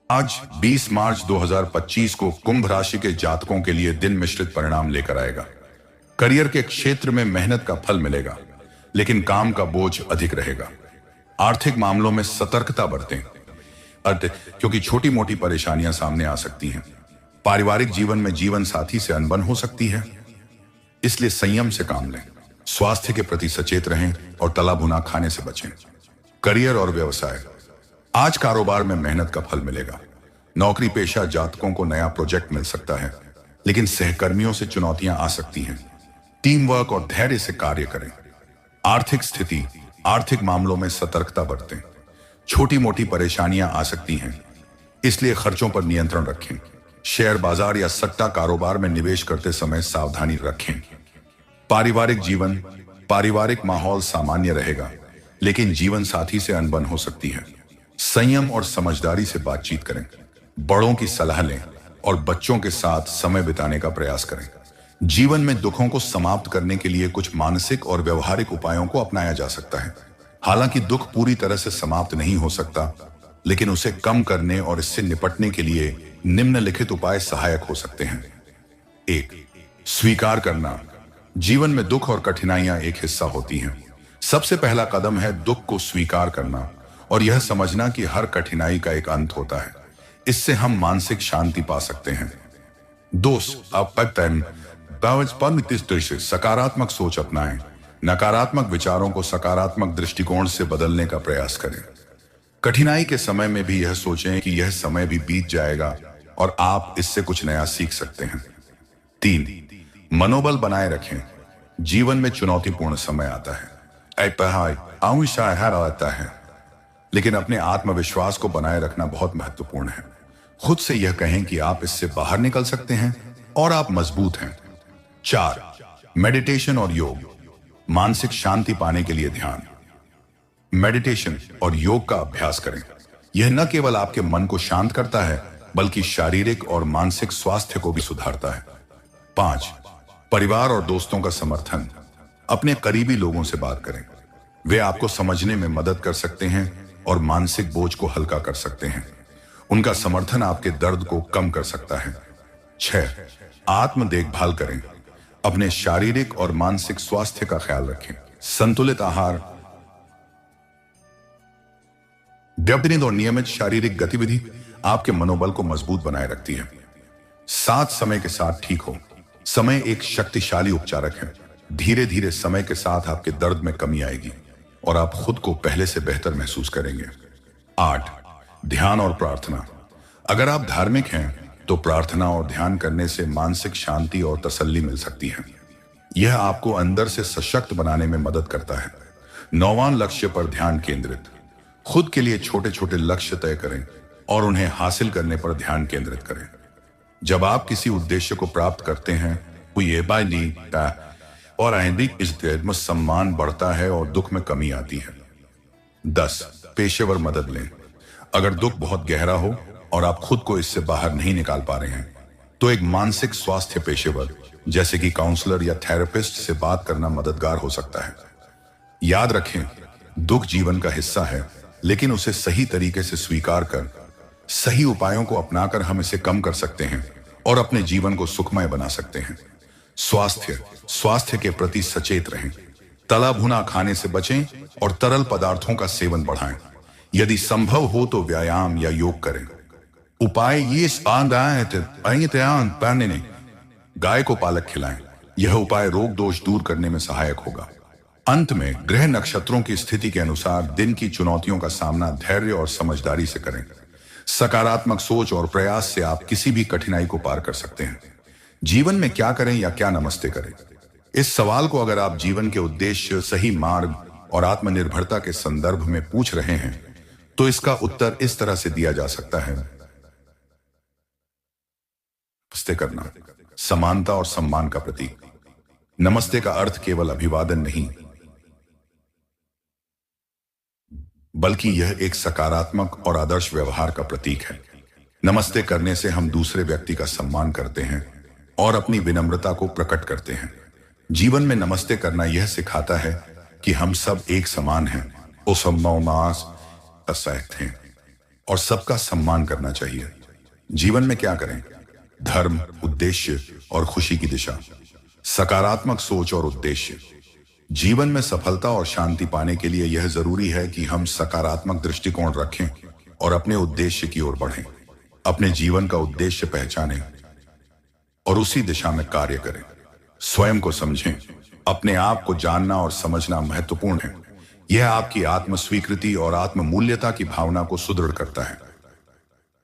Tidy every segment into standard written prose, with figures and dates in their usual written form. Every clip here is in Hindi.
आज 20 मार्च 2025 को कुंभ राशि के जातकों के लिए दिन मिश्रित परिणाम लेकर आएगा। करियर के क्षेत्र में मेहनत का फल मिलेगा, लेकिन काम का बोझ अधिक रहेगा। आर्थिक मामलों में सतर्कता बरतें, क्योंकि छोटी मोटी परेशानियां सामने आ सकती हैं। पारिवारिक जीवन में जीवन साथी से अनबन हो सकती है, इसलिए संयम से काम लें। स्वास्थ्य के प्रति सचेत रहें और तला भुना खाने से बचें। करियर और व्यवसाय, आज कारोबार में मेहनत का फल मिलेगा। नौकरी पेशा जातकों को नया प्रोजेक्ट मिल सकता है, लेकिन सहकर्मियों से चुनौतियां आ सकती हैं। टीम वर्क और धैर्य से कार्य करें। आर्थिक स्थिति, आर्थिक मामलों में सतर्कता बरतें। छोटी मोटी परेशानियां आ सकती हैं, इसलिए खर्चों पर नियंत्रण रखें। शेयर बाजार या सट्टा कारोबार में निवेश करते समय सावधानी रखें। पारिवारिक जीवन, पारिवारिक माहौल सामान्य रहेगा, लेकिन जीवन साथी से अनबन हो सकती है। संयम और समझदारी से बातचीत करें। बड़ों की सलाह लें और बच्चों के साथ समय बिताने का प्रयास करें। जीवन में दुखों को समाप्त करने के लिए कुछ मानसिक और व्यवहारिक उपायों को अपनाया जा सकता है। हालांकि दुख पूरी तरह से समाप्त नहीं हो सकता, लेकिन उसे कम करने और इससे निपटने के लिए निम्नलिखित उपाय सहायक हो सकते हैं। 1. स्वीकार करना। जीवन में दुख और कठिनाइयां एक हिस्सा होती हैं। सबसे पहला कदम है दुख को स्वीकार करना और यह समझना कि हर कठिनाई का एक अंत होता है। इससे हम मानसिक शांति पा सकते हैं। 2. सकारात्मक सोच अपनाएं। नकारात्मक विचारों को सकारात्मक दृष्टिकोण से बदलने का प्रयास करें। कठिनाई के समय में भी यह सोचें कि यह समय भी बीत जाएगा और आप इससे कुछ नया सीख सकते हैं। 3. मनोबल बनाए रखें। जीवन में चुनौतीपूर्ण समय आता है, आता है, लेकिन अपने आत्मविश्वास को बनाए रखना बहुत महत्वपूर्ण है। खुद से यह कहें कि आप इससे बाहर निकल सकते हैं और आप मजबूत हैं। 4. मेडिटेशन और योग। मानसिक शांति पाने के लिए ध्यान, मेडिटेशन और योग का अभ्यास करें। यह न केवल आपके मन को शांत करता है, बल्कि शारीरिक और मानसिक स्वास्थ्य को भी सुधारता है। 5. परिवार और दोस्तों का समर्थन। अपने करीबी लोगों से बात करें। वे आपको समझने में मदद कर सकते हैं और मानसिक बोझ को हल्का कर सकते हैं। उनका समर्थन आपके दर्द को कम कर सकता है। 6. आत्म देखभाल करें। अपने शारीरिक और मानसिक स्वास्थ्य का ख्याल रखें। संतुलित आहार, व्यायाम और नियमित शारीरिक गतिविधि आपके मनोबल को मजबूत बनाए रखती है। 7. समय के साथ ठीक हो। समय एक शक्तिशाली उपचारक है। धीरे धीरे समय के साथ आपके दर्द में कमी आएगी और आप खुद को पहले से बेहतर महसूस करेंगे। 8. ध्यान और प्रार्थना। अगर आप धार्मिक हैं तो प्रार्थना और ध्यान करने से मानसिक शांति और तसल्ली मिल सकती है। यह आपको अंदर से सशक्त बनाने में मदद करता है। 9वां लक्ष्य पर ध्यान केंद्रित। खुद के लिए छोटे छोटे लक्ष्य तय करें और उन्हें हासिल करने पर ध्यान केंद्रित करें। जब आप किसी उद्देश्य को प्राप्त करते हैं और इस सम्मान बढ़ता है और दुख में कमी आती है। 10. पेशेवर मदद लें। अगर दुख बहुत गहरा हो और आप खुद को इससे बाहर नहीं निकाल पा रहे हैं, तो एक मानसिक स्वास्थ्य पेशेवर जैसे कि काउंसलर या थेरेपिस्ट से बात करना मददगार हो सकता है। याद रखें, दुख जीवन का हिस्सा है, लेकिन उसे सही तरीके से स्वीकार कर सही उपायों को अपनाकर हम इसे कम कर सकते हैं और अपने जीवन को सुखमय बना सकते हैं। स्वास्थ्य के प्रति सचेत रहें। तला भुना खाने से बचें और तरल पदार्थों का सेवन बढ़ाएं। यदि संभव हो तो व्यायाम या योग करें। उपाय ये गाय को पालक खिलाएं। यह उपाय रोग दोष दूर करने में सहायक होगा। अंत में ग्रह नक्षत्रों की स्थिति के अनुसार दिन की चुनौतियों का सामना धैर्य और समझदारी से करें। सकारात्मक सोच और प्रयास से आप किसी भी कठिनाई को पार कर सकते हैं। जीवन में क्या करें या क्या नमस्ते करें? इस सवाल को अगर आप जीवन के उद्देश्य, सही मार्ग और आत्मनिर्भरता के संदर्भ में पूछ रहे हैं, तो इसका उत्तर इस तरह से दिया जा सकता है। नमस्ते करना समानता और सम्मान का प्रतीक। नमस्ते का अर्थ केवल अभिवादन नहीं, बल्कि यह एक सकारात्मक और आदर्श व्यवहार का प्रतीक है। नमस्ते करने से हम दूसरे व्यक्ति का सम्मान करते हैं और अपनी विनम्रता को प्रकट करते हैं। जीवन में नमस्ते करना यह सिखाता है कि हम सब एक समान हैं, असममास असहत हैं। और सबका सम्मान करना चाहिए। जीवन में क्या करें? धर्म, उद्देश्य और खुशी की दिशा। सकारात्मक सोच और उद्देश्य। जीवन में सफलता और शांति पाने के लिए यह जरूरी है कि हम सकारात्मक दृष्टिकोण रखें और अपने उद्देश्य की ओर बढ़ें। अपने जीवन का उद्देश्य पहचानें और उसी दिशा में कार्य करें। स्वयं को समझें। अपने आप को जानना और समझना महत्वपूर्ण है। यह आपकी आत्म स्वीकृति और आत्म मूल्यता की भावना को सुदृढ़ करता है।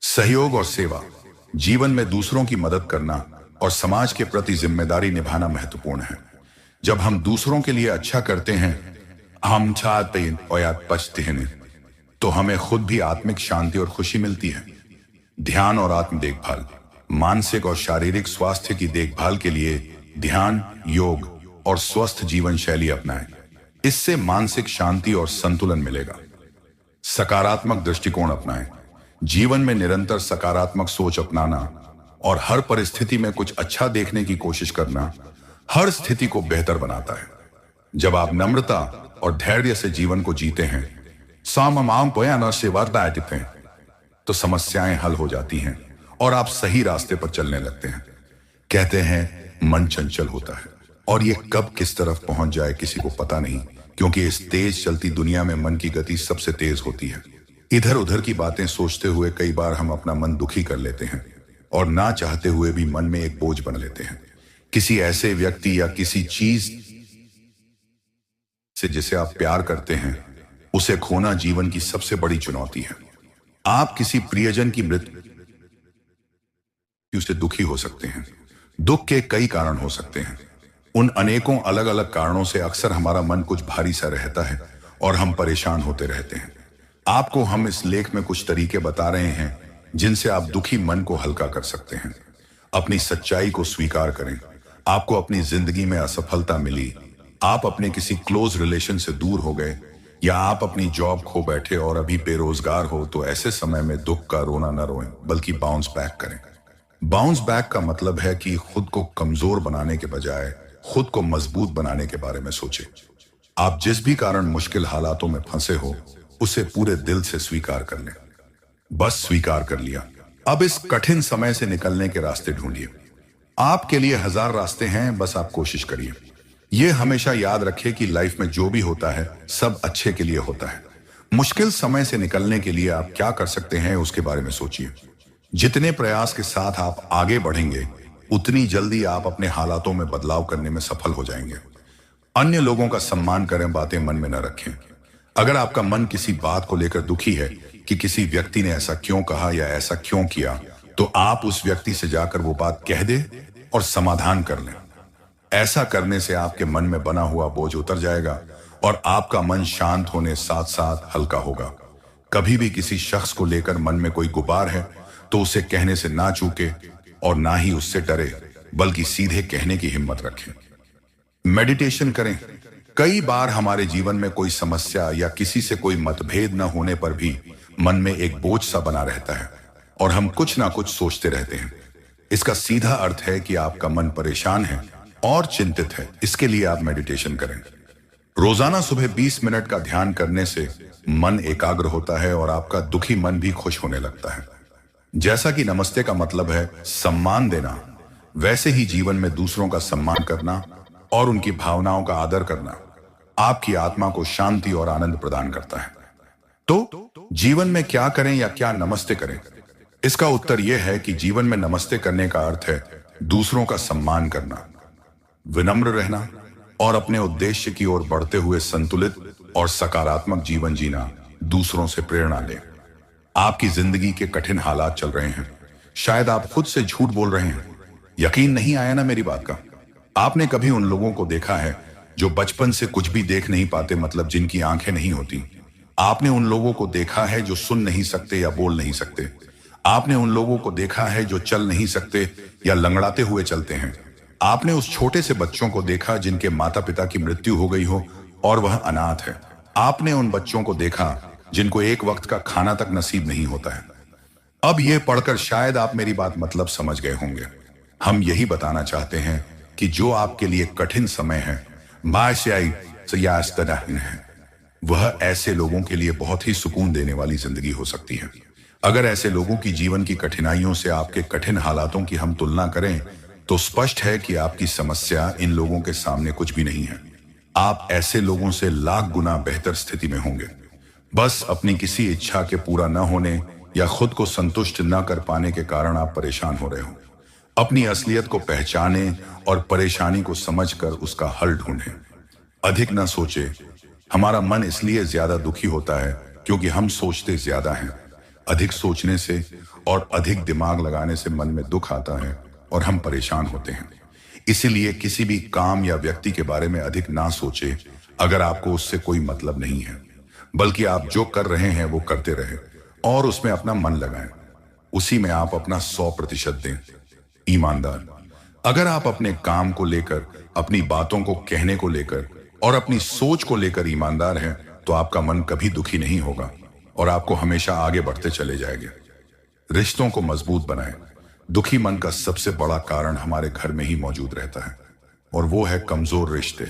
सहयोग और सेवा। जीवन में दूसरों की मदद करना और समाज के प्रति जिम्मेदारी निभाना महत्वपूर्ण है। जब हम दूसरों के लिए अच्छा करते हैं, हम चाहते हैं और याद पछते हैं, तो हमें खुद भी आत्मिक शांति और खुशी मिलती है। ध्यान और आत्म देखभाल। मानसिक और शारीरिक स्वास्थ्य की देखभाल के लिए ध्यान, योग और स्वस्थ जीवन शैली अपनाएं। इससे मानसिक शांति और संतुलन मिलेगा। सकारात्मक दृष्टिकोण अपनाएं। जीवन में निरंतर सकारात्मक सोच अपनाना और हर परिस्थिति में कुछ अच्छा देखने की कोशिश करना हर स्थिति को बेहतर बनाता है। जब आप नम्रता और धैर्य से जीवन को जीते हैं, तो समस्याएं हल हो जाती हैं और आप सही रास्ते पर चलने लगते हैं। कहते हैं मन चंचल होता है और ये कब किस तरफ पहुंच जाए किसी को पता नहीं, क्योंकि इस तेज चलती दुनिया में मन की गति सबसे तेज होती है। इधर उधर की बातें सोचते हुए कई बार हम अपना मन दुखी कर लेते हैं और ना चाहते हुए भी मन में एक बोझ बन लेते हैं। किसी ऐसे व्यक्ति या किसी चीज से जिसे आप प्यार करते हैं, उसे खोना जीवन की सबसे बड़ी चुनौती है। आप किसी प्रियजन की मृत्यु से दुखी हो सकते हैं। दुख के कई कारण हो सकते हैं। उन अनेकों अलग अलग कारणों से अक्सर हमारा मन कुछ भारी सा रहता है और हम परेशान होते रहते हैं। आपको हम इस लेख में कुछ तरीके बता रहे हैं जिनसे आप दुखी मन को हल्का कर सकते हैं। अपनी सच्चाई को स्वीकार करें। आपको अपनी जिंदगी में असफलता मिली, आप अपने किसी क्लोज रिलेशन से दूर हो गए, या आप अपनी जॉब खो बैठे और अभी बेरोजगार हो, तो ऐसे समय में दुख का रोना न रोएं, बल्कि बाउंस बैक करें। बाउंस बैक का मतलब है कि खुद को कमजोर बनाने के बजाय खुद को मजबूत बनाने के बारे में सोचें। आप जिस भी कारण मुश्किल हालातों में फंसे हो, उसे पूरे दिल से स्वीकार कर लें। बस स्वीकार कर लिया। अब इस कठिन समय से निकलने के रास्ते ढूंढिए। आपके लिए हजार रास्ते हैं, बस आप कोशिश करिए। यह हमेशा याद रखें कि लाइफ में जो भी होता है सब अच्छे के लिए होता है। मुश्किल समय से निकलने के लिए आप क्या कर सकते हैं उसके बारे में सोचिए। जितने प्रयास के साथ आप आगे बढ़ेंगे, उतनी जल्दी आप अपने हालातों में बदलाव करने में सफल हो जाएंगे। अन्य लोगों का सम्मान करें, बातें मन में न रखें। अगर आपका मन किसी बात को लेकर दुखी है कि किसी व्यक्ति ने ऐसा क्यों कहा या ऐसा क्यों किया, तो आप उस व्यक्ति से जाकर वो बात कह दे और समाधान कर लें। ऐसा करने से आपके मन में बना हुआ बोझ उतर जाएगा और आपका मन शांत होने साथ साथ हल्का होगा। कभी भी किसी शख्स को लेकर मन में कोई गुबार है तो उसे कहने से ना चूके और ना ही उससे डरे, बल्कि सीधे कहने की हिम्मत रखें। मेडिटेशन करें। कई बार हमारे जीवन में कोई समस्या या किसी से कोई मतभेद न होने पर भी मन में एक बोझ सा बना रहता है और हम कुछ ना कुछ सोचते रहते हैं। इसका सीधा अर्थ है कि आपका मन परेशान है और चिंतित है। इसके लिए आप मेडिटेशन करें। रोजाना सुबह 20 मिनट का ध्यान करने से मन एकाग्र होता है और आपका दुखी मन भी खुश होने लगता है। जैसा कि नमस्ते का मतलब है सम्मान देना, वैसे ही जीवन में दूसरों का सम्मान करना और उनकी भावनाओं का आदर करना आपकी आत्मा को शांति और आनंद प्रदान करता है। तो जीवन में क्या करें या क्या नमस्ते करें? इसका उत्तर यह है कि जीवन में नमस्ते करने का अर्थ है दूसरों का सम्मान करना, विनम्र रहना और अपने उद्देश्य की ओर बढ़ते हुए संतुलित और सकारात्मक जीवन जीना। दूसरों से प्रेरणा लें। आपकी जिंदगी के कठिन हालात चल रहे हैं, शायद आप खुद से झूठ बोल रहे हैं। यकीन नहीं आया ना मेरी बात का? आपने कभी उन लोगों को देखा है जो बचपन से कुछ भी देख नहीं पाते, मतलब जिनकी आंखें नहीं होती? आपने उन लोगों को देखा है जो सुन नहीं सकते या बोल नहीं सकते? आपने उन लोगों को देखा है जो चल नहीं सकते या लंगड़ाते हुए चलते हैं? आपने उस छोटे से बच्चों को देखा जिनके माता पिता की मृत्यु हो गई हो और वह अनाथ है? आपने उन बच्चों को देखा जिनको एक वक्त का खाना तक नसीब नहीं होता है? अब यह पढ़कर शायद आप मेरी बात मतलब समझ गए होंगे। हम यही बताना चाहते हैं कि जो आपके लिए कठिन समय है, वह ऐसे लोगों के लिए बहुत ही सुकून देने वाली जिंदगी हो सकती है। अगर ऐसे लोगों की जीवन की कठिनाइयों से आपके कठिन हालातों की हम तुलना करें, तो स्पष्ट है कि आपकी समस्या इन लोगों के सामने कुछ भी नहीं है। आप ऐसे लोगों से लाख गुना बेहतर स्थिति में होंगे। बस अपनी किसी इच्छा के पूरा न होने या खुद को संतुष्ट न कर पाने के कारण आप परेशान हो रहे हो। अपनी असलियत को पहचानें और परेशानी को समझकर उसका हल ढूंढें। अधिक न सोचे। हमारा मन इसलिए ज्यादा दुखी होता है क्योंकि हम सोचते ज्यादा हैं। अधिक सोचने से और अधिक दिमाग लगाने से मन में दुख आता है और हम परेशान होते हैं। इसीलिए किसी भी काम या व्यक्ति के बारे में अधिक ना सोचे अगर आपको उससे कोई मतलब नहीं है, बल्कि आप जो कर रहे हैं वो करते रहे और उसमें अपना मन लगाएं। उसी में आप अपना 100% दें। ईमानदार। अगर आप अपने काम को लेकर, अपनी बातों को कहने को लेकर और अपनी सोच को लेकर ईमानदार हैं, तो आपका मन कभी दुखी नहीं होगा और आपको हमेशा आगे बढ़ते चले जाएंगे। रिश्तों को मजबूत बनाएं। दुखी मन का सबसे बड़ा कारण हमारे घर में ही मौजूद रहता है और वो है कमजोर रिश्ते।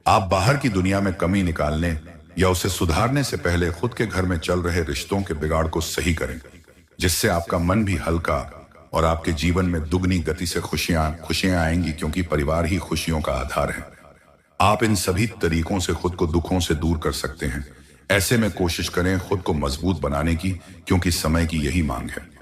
आप बाहर की दुनिया में कमी निकालने या उसे सुधारने से पहले खुद के घर में चल रहे रिश्तों के बिगाड़ को सही करें, जिससे आपका मन भी हल्का और आपके जीवन में दुगनी गति से खुशियां आएंगी, क्योंकि परिवार ही खुशियों का आधार है। आप इन सभी तरीकों से खुद को दुखों से दूर कर सकते हैं। ऐसे में कोशिश करें खुद को मजबूत बनाने की, क्योंकि समय की यही मांग है।